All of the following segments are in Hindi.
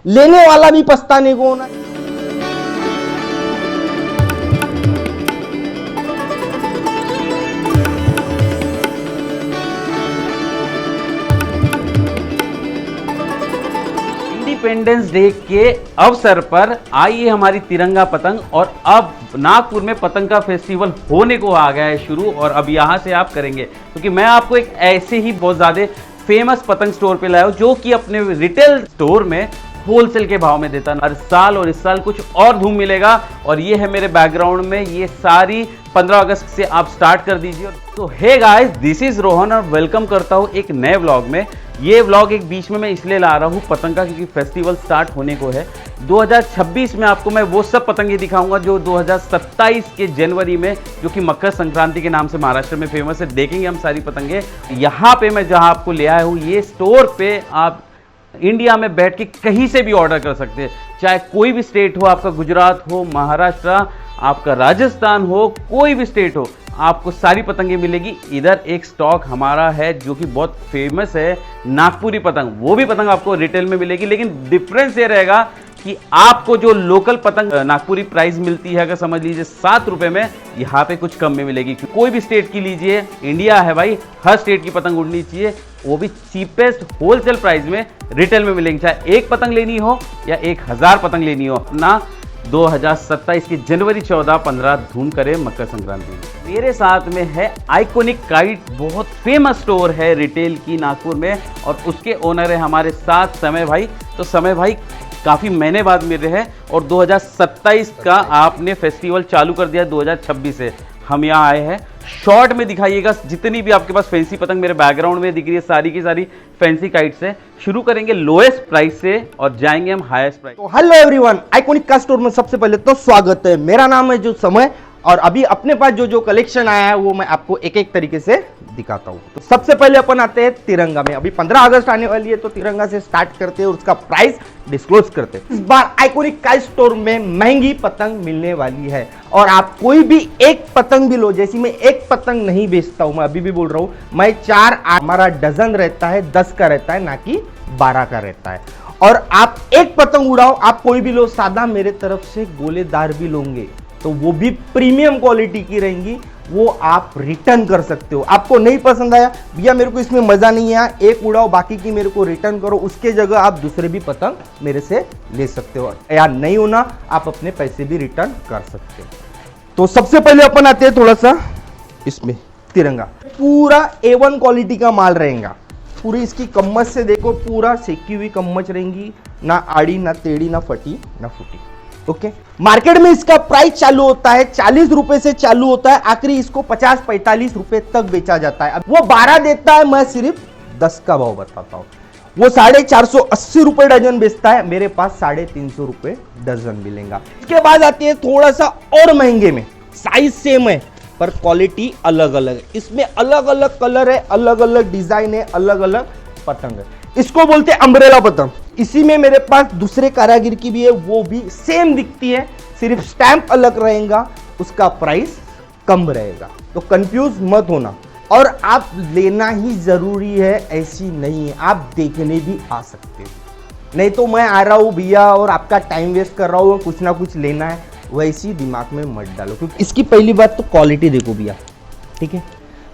लेने वाला भी पछताने को होना। इंडिपेंडेंस डे के अवसर पर आई है हमारी तिरंगा पतंग, और अब नागपुर में पतंग का फेस्टिवल होने को आ गया है शुरू। और अब यहाँ से आप करेंगे, क्योंकि मैं आपको एक ऐसे ही बहुत ज़्यादा फेमस पतंग स्टोर पे लाया हूँ जो कि अपने रिटेल स्टोर में होलसेल के भाव में देता हर साल, और इस साल कुछ और धूम मिलेगा। और ये है मेरे बैकग्राउंड में, ये सारी 15 अगस्त से आप स्टार्ट कर दीजिए। तो hey guys, this is Rohan और वेलकम करता हूँ एक नए व्लॉग में। ये व्लॉग एक बीच में मैं इसलिए ला रहा हूँ पतंग का, क्योंकि फेस्टिवल स्टार्ट होने को है 2026 में। आपको मैं वो सब पतंगे दिखाऊंगा जो 2027 के जनवरी में, जो कि मकर संक्रांति के नाम से महाराष्ट्र में फेमस है। देखेंगे हम सारी पतंगे। यहाँ पे मैं जहाँ आपको ले आया हूँ, ये स्टोर पे आप इंडिया में बैठ के कहीं से भी ऑर्डर कर सकते हैं, चाहे कोई भी स्टेट हो, आपका गुजरात हो, महाराष्ट्र, आपका राजस्थान हो, कोई भी स्टेट हो, आपको सारी पतंगे मिलेगी। इधर एक स्टॉक हमारा है जो कि बहुत फेमस है, नागपुरी पतंग। वो भी पतंग आपको रिटेल में मिलेगी, लेकिन डिफरेंस ये रहेगा कि आपको जो लोकल पतंग नागपुरी प्राइस मिलती है, अगर समझ लीजिए 7 रुपए में, यहाँ पे कुछ कम में मिलेगी। कोई भी स्टेट की लीजिए, इंडिया है भाई, हर स्टेट की पतंग उड़नी चाहिए, वो भी चीपेस्ट होलसेल प्राइस में रिटेल में मिलेंगे। चाहे एक पतंग लेनी हो या 1000 पतंग लेनी हो, अपना 2027 की जनवरी 14-15 धूम करे मकर संक्रांति में। मेरे साथ में है आइकॉनिक काइट, बहुत फेमस स्टोर है रिटेल की नागपुर में, और उसके ओनर है हमारे साथ समय भाई। तो समय भाई, काफ़ी महीने बाद मिल रहे हैं, और 2027 का आपने फेस्टिवल चालू कर दिया 2026 से। हम यहाँ आए हैं, शॉर्ट में दिखाइएगा जितनी भी आपके पास फैंसी पतंग मेरे बैकग्राउंड में दिख रही है, सारी की सारी फैंसी काइट से। शुरू करेंगे लोएस्ट प्राइस से और जाएंगे हम हाईएस्ट प्राइस। तो हेलो एवरीवन, आइकॉनिक का स्टोर में सबसे पहले तो स्वागत है। मेरा नाम है जो समय, और अभी अपने पास जो कलेक्शन आया है वो मैं आपको एक एक तरीके से दिखाता हूँ। तो सबसे पहले अपन आते हैं तिरंगा में। अभी 15 अगस्त आने वाली है, तो तिरंगा से स्टार्ट करते हैं और उसका प्राइस डिस्क्लोज करते हैं। इस बार आइकॉनिक का स्टोर में महंगी पतंग मिलने वाली है, और आप कोई भी एक पतंग भी लो, जैसी मैं एक पतंग नहीं बेचता हूँ, मैं अभी भी बोल रहा हूँ, मैं 4-8 हमारा डजन रहता है, 10 का रहता है, ना कि 12 का रहता है। और आप एक पतंग उड़ाओ, आप कोई भी लो, सादा मेरे तरफ से गोलेदार भी लोगे तो वो भी प्रीमियम क्वालिटी की रहेंगी, वो आप रिटर्न कर सकते हो। आपको नहीं पसंद आया, भैया मेरे को इसमें मजा नहीं आया, एक उड़ाओ, बाकी की मेरे को रिटर्न करो, उसके जगह आप दूसरे भी पतंग मेरे से ले सकते हो। या नहीं होना, आप अपने पैसे भी रिटर्न कर सकते हो। तो सबसे पहले अपन आते हैं थोड़ा सा इसमें तिरंगा। पूरा A1 क्वालिटी का माल रहेगा, पूरी इसकी कम्मच से देखो, पूरा सेकी हुई कम्मच रहेंगी, ना आड़ी, ना टेढ़ी, ना फटी, ना फूटी। ओके, मार्केट में इसका प्राइस चालू होता है 40 रुपए से चालू होता है, आखिरी इसको 50-45 रुपए तक बेचा जाता है। अब वो 12 देता है, मैं सिर्फ 10 का भाव बताता हूं। वो 480 रुपए डजन बेचता है, मेरे पास 350 रुपए डजन मिलेगा। इसके बाद आती है थोड़ा सा और महंगे में, साइज सेम है पर क्वालिटी अलग अलग है। इसमें अलग अलग कलर है, अलग अलग डिजाइन है, अलग अलग पतंग है। इसको बोलते हैं अम्ब्रेला पतंग। इसी में मेरे पास दूसरे कारागिर की भी है, वो भी सेम दिखती है, सिर्फ स्टैंप अलग रहेगा, उसका प्राइस कम रहेगा। तो कंफ्यूज मत होना, और आप लेना ही जरूरी है ऐसी नहीं है, आप देखने भी आ सकते हो। नहीं तो मैं आ रहा हूँ भैया और आपका टाइम वेस्ट कर रहा हूँ, कुछ ना कुछ लेना है, वैसी दिमाग में मत डालो। क्योंकि इसकी पहली बात तो क्वालिटी देखो भैया, ठीक है।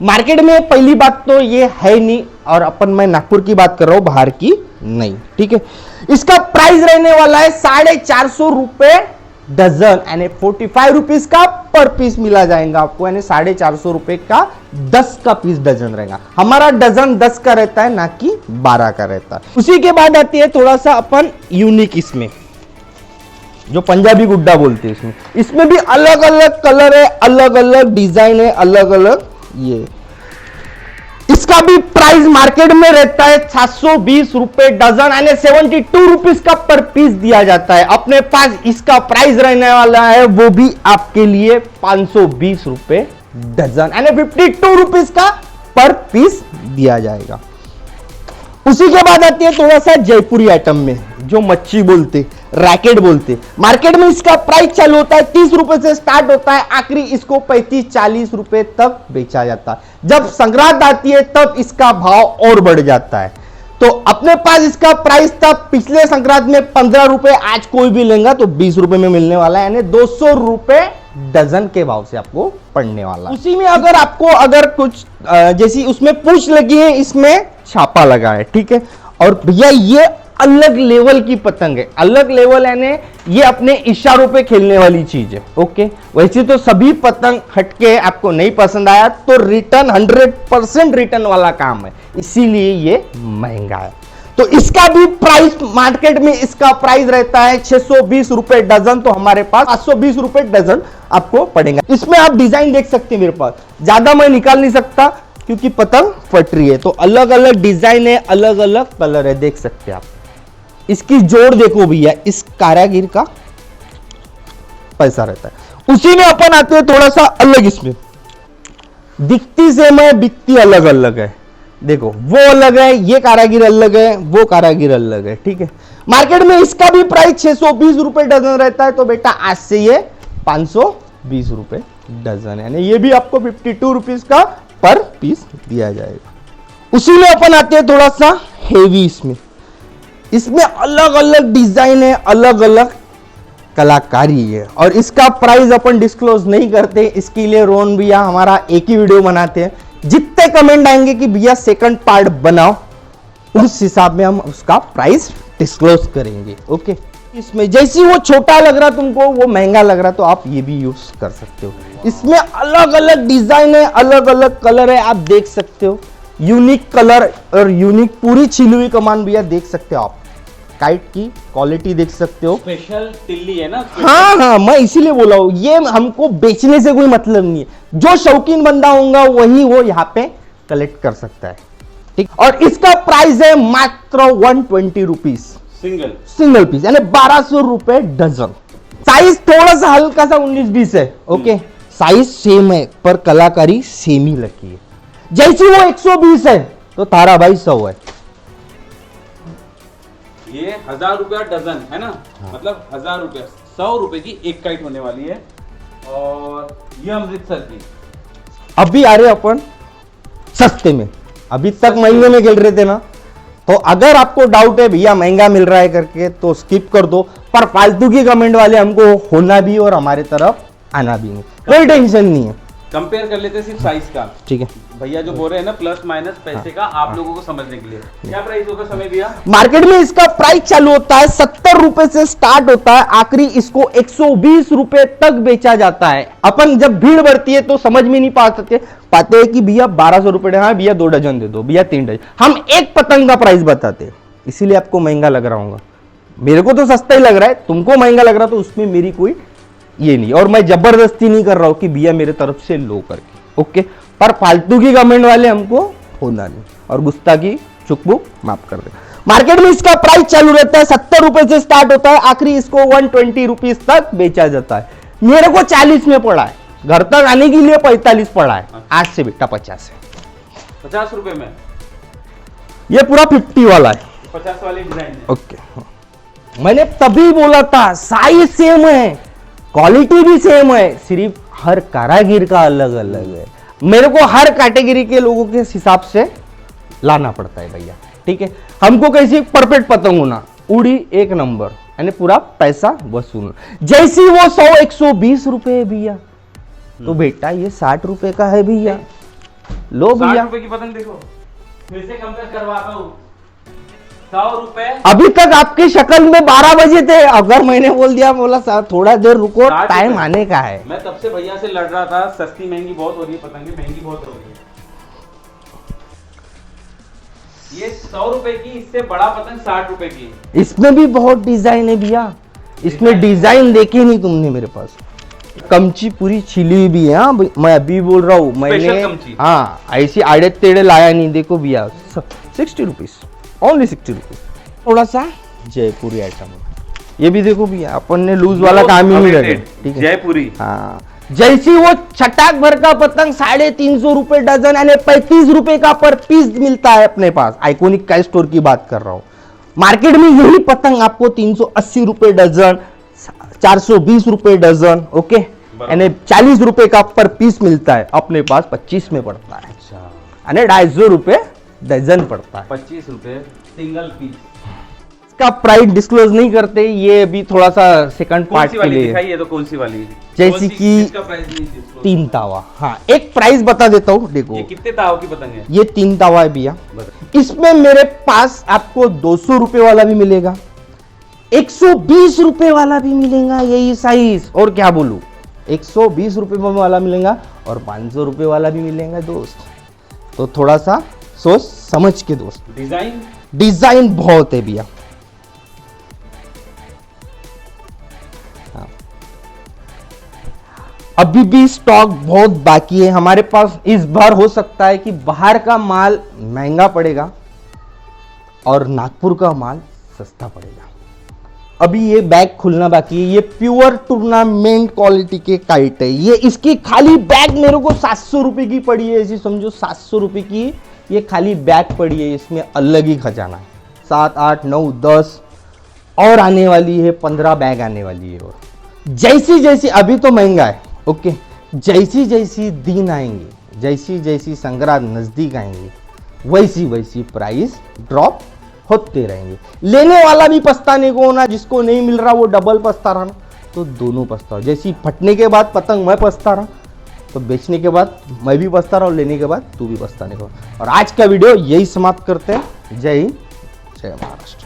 मार्केट में पहली बात तो ये है नहीं, और अपन मैं नागपुर की बात कर रहा हूं, बाहर की नहीं, ठीक है। इसका प्राइस रहने वाला है 450 रुपए डजन, यानी 45 रुपीज का पर पीस मिला जाएगा आपको, यानी 450 रुपए का 10 का पीस डजन रहेगा। हमारा डजन 10 का रहता है, ना कि 12 का रहता है। उसी के बाद आती है थोड़ा सा अपन यूनिक, इसमें जो पंजाबी गुड्डा बोलते हैं, इसमें भी अलग अलग कलर है, अलग अलग डिजाइन है, अलग अलग ये। इसका भी प्राइस मार्केट में रहता है 720 रुपए डजन, यानी 72 रुपीज का पर पीस दिया जाता है। अपने पास इसका प्राइस रहने वाला है वो भी आपके लिए 520 रुपए डजन, यानी 52 रुपीज का पर पीस दिया जाएगा। उसी के बाद आती है थोड़ा सा जयपुरी आइटम में, जो मच्छी बोलते, रैकेट बोलते। मार्केट में इसका प्राइस चालू होता है 30 रुपए से स्टार्ट होता है, आखिरी इसको 35-40 रुपए तक बेचा जाता है। जब संक्रांत आती है तब इसका भाव और बढ़ जाता है। तो अपने पास इसका प्राइस था पिछले संक्रांत में 15 रुपए, आज कोई भी लेगा तो 20 रुपए में मिलने वाला है, यानी 200 रुपए डजन के भाव से आपको पड़ने वाला। उसी में अगर आपको अगर कुछ जैसी उसमें पूंछ लगी है, इसमें छापा लगा है, ठीक है। और भैया ये अलग लेवल की पतंग है, अलग लेवल यानी ये अपने इशारों पे खेलने वाली चीज है, ओके। वैसे तो सभी पतंग हटके आपको नहीं पसंद आया तो रिटर्न 100% रिटर्न वाला काम है, इसीलिए ये महंगा है। तो इसका भी प्राइस मार्केट में इसका प्राइस रहता है 620 रुपए डजन, तो हमारे पास 520 रुपए डजन आपको पड़ेगा। इसमें आप डिजाइन देख सकते हैं, मेरे पास ज्यादा मैं निकाल नहीं सकता क्योंकि पतंग फट रही है, तो अलग अलग डिजाइन है, अलग अलग कलर है, देख सकते हैं आप। इसकी जोड़ देखो भैया, इस कारागिर का पैसा रहता है। उसी में अपन आते हैं थोड़ा सा अलग, इसमें दिखती सेम है, बिकती अलग अलग है। देखो वो अलग है, ये कारागिर अलग है, वो कारागिर अलग है, ठीक है। मार्केट में इसका भी प्राइस 620 रुपए डजन रहता है, तो बेटा आज से ये 520 रुपए डजन, यानी ये भी आपको 52 रुपीज का पर पीस दिया जाएगा। उसी में अपन आते हैं थोड़ा सा हेवी, इसमें अलग अलग डिजाइन है, अलग अलग कलाकारी है, और इसका प्राइस अपन डिस्क्लोज नहीं करते, इसके लिए रोहन भैया हमारा एक ही वीडियो बनाते हैं। जितने कमेंट आएंगे कि भैया सेकंड पार्ट बनाओ, उस हिसाब में हम उसका प्राइस डिस्क्लोज करेंगे, ओके। इसमें जैसी वो छोटा लग रहा तुमको, वो महंगा लग रहा, तो आप ये भी यूज कर सकते हो। इसमें अलग अलग डिजाइन है, अलग अलग कलर है, आप देख सकते हो। यूनिक कलर और यूनिक पूरी छिली हुई कमान भैया देख सकते हो आप। काइट की क्वालिटी देख सकते हो, स्पेशल तिल्ली है ना। हाँ हाँ, मैं इसीलिए बोला हूं, ये हमको बेचने से कोई मतलब नहीं है, जो शौकीन बंदा होगा वही वो यहाँ पे कलेक्ट कर सकता है, ठीक। और इसका प्राइस है मात्र 120 रुपीज सिंगल पीस, यानी 1200 रुपए डजन। साइज थोड़ा सा हल्का सा 19-20 है, ओके। साइज सेम है पर कलाकारी सेम ही लगी है। जैसी वो 120 है तो तारा भाई 100 है। ये 1000 रुपया डजन है ना, हाँ। मतलब 1000 रुपया, 100 रुपए की एक काइट होने वाली है। और ये अमृतसर की अभी आ रहे अपन सस्ते में, अभी तक महंगे में खेल रहे थे ना, तो अगर आपको डाउट है भैया महंगा मिल रहा है करके तो स्किप कर दो, पर फालतू की कमेंट वाले हमको होना भी और हमारे तरफ आना भी नहीं, कोई टेंशन नहीं है। कंपेयर कर लेते सिर्फ साइज का, ठीक है। भैया जो बोल रहे हैं ना प्लस माइनस पैसे का, आप लोगों को समझने के लिए क्या प्राइस होगा समय भैया? मार्केट में इसका प्राइस चालू होता है 70 रुपए से स्टार्ट होता है, आखिरी इसको 120 रुपए तक बेचा जाता है। अपन जब भीड़ बढ़ती है तो समझ में नहीं पाते हैं कि भैया 1200 रुपए, हाँ भैया 2 डजन दे दो, भैया 3 डजन। हम एक पतंग का प्राइस बताते हैं, इसीलिए आपको महंगा लग रहा होगा। मेरे को तो सस्ता ही लग रहा है, तुमको महंगा लग रहा तो उसमें मेरी कोई ये नहीं, और मैं जबरदस्ती नहीं कर रहा हूं कि भैया मेरे तरफ से लो करके, ओके। पर फालतू की कमेंट वाले हमको होना नहीं, और गुस्ताखी चुकबुक माफ कर दे। मार्केट में इसका प्राइस चालू रहता है 70 रुपए से स्टार्ट होता है, आखिरी इसको 120 रुपीज तक बेचा जाता है। मेरे को 40 में पड़ा है, घर तक आने के लिए 45 पड़ा है, आज से बेटा 50 है। 50 रुपए में ये पूरा 50 वाला है, 50 वाली डिजाइन है, ओके। मैंने तभी बोला था साइज सेम है, क्वालिटी भी सेम है, सिर्फ हर कारागिर का अलग अलग है। मेरे को हर कैटेगरी के लोगों के हिसाब से लाना पड़ता है भैया, ठीक है। हमको कैसी परफेक्ट पतंग होना, उड़ी एक नंबर, यानी पूरा पैसा वसूल। जैसी वो 100-120 रुपए है भैया, तो बेटा ये 60 रुपए का है भैया, लो भैया। 60 रुपए की पतंग देखो, फिर से कंपेयर करवाता हूँ, 100 रुपए। अभी तक आपकी शक्ल में 12 बजे थे, अगर मैंने बोल दिया बोला साहब थोड़ा देर रुको, टाइम आने का है। मैं तब से भैया से लड़ रहा था, सस्ती महंगी बहुत हो रही है, पतंगे महंगी बहुत हो रही है। ये 100 रुपए की, इससे बड़ा पतंग 60 रुपए की। इसमें भी बहुत डिजाइन है भैया, इसमें डिजाइन देखे नहीं तुमने मेरे पास। कमची पूरी छिली भी है, हाँ मैं अभी बोल रहा हूँ, मैंने हाँ ऐसी आड़े टेढ़े लाया नहीं। देखो भैया 60 रुपीज, ओनली 60 रुपीज। थोड़ा सा जयपुरी आइटम, ये भी देखो भैया, अपन ने लूज वाला काम ही नहीं रखे, ठीक है। जयपुरी, हाँ जैसी वो छटाक भर का पतंग 350 रुपए डजन, यानी 35 रुपए का पर पीस मिलता है अपने पास। आइकॉनिक काइट स्टोर की बात कर रहा हूं। मार्केट में यही पतंग आपको 380 रुपए डजन, 420 रुपए डजन, ओके, यानी 40 रुपए का पर पीस मिलता है, अपने पास 25 में पड़ता है, यानी 250 रुपए डजन पड़ता है। 25 रुपए सिंगल पीस। इसका प्राइस डिस्क्लोज नहीं करते, ये अभी थोड़ा सा सेकंड कौन पार्ट सी के वाली लिए। दिखाइए तो, कौन सी वाली? जैसे कौन सी- कि इसका प्राइस नहीं disclose 3 तावा। हाँ, एक प्राइस बता देता हूँ, देखो ये कितने ताव की पतंग है? ये 3 तावा है भैया। बता। इसमें मेरे पास आपको 200 रुपए वाला भी मिलेगा, 120 रुपए वाला भी मिलेगा, यही साइज, और क्या बोलूं, 120 रुपए वाला मिलेगा और 500 रुपए वाला भी मिलेगा दोस्त। तो थोड़ा सा सोच समझ के दोस्त। डिजाइन बहुत है भैया। हाँ। अभी भी स्टॉक बहुत बाकी है हमारे पास। इस बार हो सकता है कि बाहर का माल महंगा पड़ेगा और नागपुर का माल सस्ता पड़ेगा। अभी ये बैग खुलना बाकी है। ये प्योर टूर्नामेंट क्वालिटी के काइट है। ये इसकी खाली बैग मेरे को 700 रुपए की पड़ी है, ऐसी समझो 700 रुपए की ये खाली बैग पड़ी है। इसमें अलग ही खजाना है। 7, 8, 9, 10 और आने वाली है, 15 बैग आने वाली है। और जैसी जैसी, अभी तो महंगा है, ओके, जैसी जैसी दिन आएंगे, जैसी जैसी संग्रांद नजदीक आएंगे, वैसी वैसी प्राइस ड्रॉप होते रहेंगे। लेने वाला भी पछताने को होना, जिसको नहीं मिल रहा वो डबल पछता रहा ना, तो दोनों पछताओ। जैसी फटने के बाद पतंग मैं पछता रहा, तो बेचने के बाद मैं भी पछता रहा, और लेने के बाद तू भी पछताने को। और आज का वीडियो यही समाप्त करते हैं। जय हिंद, जय महाराष्ट्र।